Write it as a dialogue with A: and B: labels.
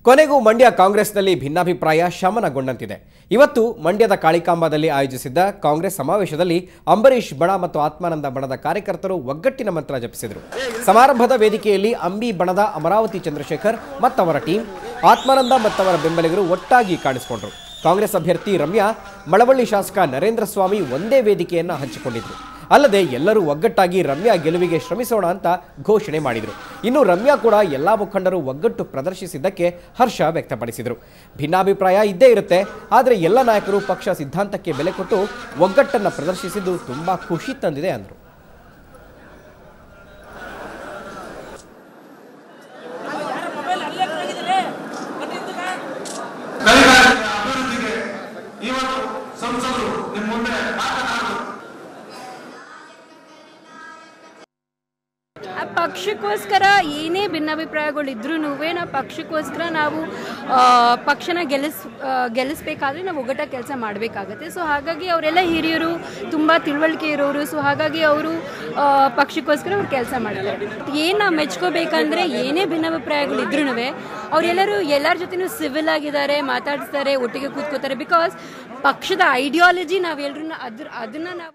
A: ಕೊನೆಗೂ ಮಂಡ್ಯ ಕಾಂಗ್ರೆಸ್ನಲ್ಲಿ ಭಿನ್ನಾಭಿಪ್ರಾಯ ಶಮನಗೊಂಡಂತಿದೆ. ಇವತ್ತು ಮಂಡ್ಯದ ಕಾಳಿಕಾಂಬದಲ್ಲಿ ಆಯೋಜಿಸಿದ್ದ ಕಾಂಗ್ರೆಸ್ ಸಮಾವೇಶದಲ್ಲಿ ಅಂಬರೀಶ್ ಬಣ ಮತ್ತು ಆತ್ಮಾನಂದ ಬಣದ ಕಾರ್ಯಕರ್ತರು ಒಗ್ಗಟ್ಟಿನ ಮಂತ್ರ ಜಪಿಸಿದರು. ಸಮಾರಂಭದ ವೇದಿಕೆಯಲ್ಲಿ ಅಂಬಿ ಬಣದ ಅಮರಾವತಿ ಚಂದ್ರಶೇಖರ್ ಮತ್ತವರ ಟೀಮ್, ಆತ್ಮಾನಂದ ಮತ್ತವರ ಬೆಂಬಲಿಗರು ಒಟ್ಟಾಗಿ ಕಾಣಿಸಿಕೊಂಡರು. ಕಾಂಗ್ರೆಸ್ ಅಭ್ಯರ್ಥಿ ರಮ್ಯಾ, ಮಳವಳ್ಳಿ ಶಾಸಕ ನರೇಂದ್ರ ಸ್ವಾಮಿ ಒಂದೇ ವೇದಿಕೆಯನ್ನು ಹಂಚಿಕೊಂಡಿದ್ರು. ಅಲ್ಲದೆ ಎಲ್ಲರೂ ಒಗ್ಗಟ್ಟಾಗಿ ರಮ್ಯಾ ಗೆಲುವಿಗೆ ಶ್ರಮಿಸೋಣ ಅಂತ ಘೋಷಣೆ ಮಾಡಿದರು. ಇನ್ನು ರಮ್ಯಾ ಕೂಡ ಎಲ್ಲಾ ಮುಖಂಡರು ಒಗ್ಗಟ್ಟು ಪ್ರದರ್ಶಿಸಿದ್ದಕ್ಕೆ ಹರ್ಷ ವ್ಯಕ್ತಪಡಿಸಿದರು. ಭಿನ್ನಾಭಿಪ್ರಾಯ ಇದ್ದೇ ಇರುತ್ತೆ, ಆದರೆ ಎಲ್ಲ ನಾಯಕರು ಪಕ್ಷ ಸಿದ್ಧಾಂತಕ್ಕೆ ಬೆಲೆ ಕೊಟ್ಟು ಒಗ್ಗಟ್ಟನ್ನು ಪ್ರದರ್ಶಿಸಿದ್ದು ತುಂಬಾ ಖುಷಿ ತಂದಿದೆ ಅಂದರು.
B: ಪಕ್ಷಕ್ಕೋಸ್ಕರ ಏನೇ ಭಿನ್ನಾಭಿಪ್ರಾಯಗಳಿದ್ರೂ ನಾವು ಪಕ್ಷಕ್ಕೋಸ್ಕರ ನಾವು ಪಕ್ಷನ ಗೆಲ್ಲಿಸಬೇಕಾದ್ರೆ ನಾವು ಒಗ್ಗಟ್ಟಾಗಿ ಕೆಲಸ ಮಾಡಬೇಕಾಗತ್ತೆ. ಸೊ ಹಾಗಾಗಿ ಅವರೆಲ್ಲ ಹಿರಿಯರು, ತುಂಬ ತಿಳುವಳಿಕೆ ಇರೋರು. ಸೊ ಹಾಗಾಗಿ ಅವರು ಪಕ್ಷಕ್ಕೋಸ್ಕರ ಅವ್ರು ಕೆಲಸ ಮಾಡ್ತಾರೆ. ಏನು ನಾವು ಮೆಚ್ಕೋಬೇಕಂದ್ರೆ ಏನೇ ಭಿನ್ನಾಭಿಪ್ರಾಯಗಳಿದ್ರೂ ಅವರೆಲ್ಲರೂ ಎಲ್ಲರ ಜೊತೆನೂ ಸಿವಿಲ್ ಆಗಿದ್ದಾರೆ, ಮಾತಾಡಿಸ್ತಾರೆ, ಒಟ್ಟಿಗೆ ಕೂತ್ಕೋತಾರೆ. ಬಿಕಾಸ್ ಪಕ್ಷದ ಐಡಿಯಾಲಜಿ ನಾವೆಲ್ಲರೂ ಅದನ್ನು ನಾವು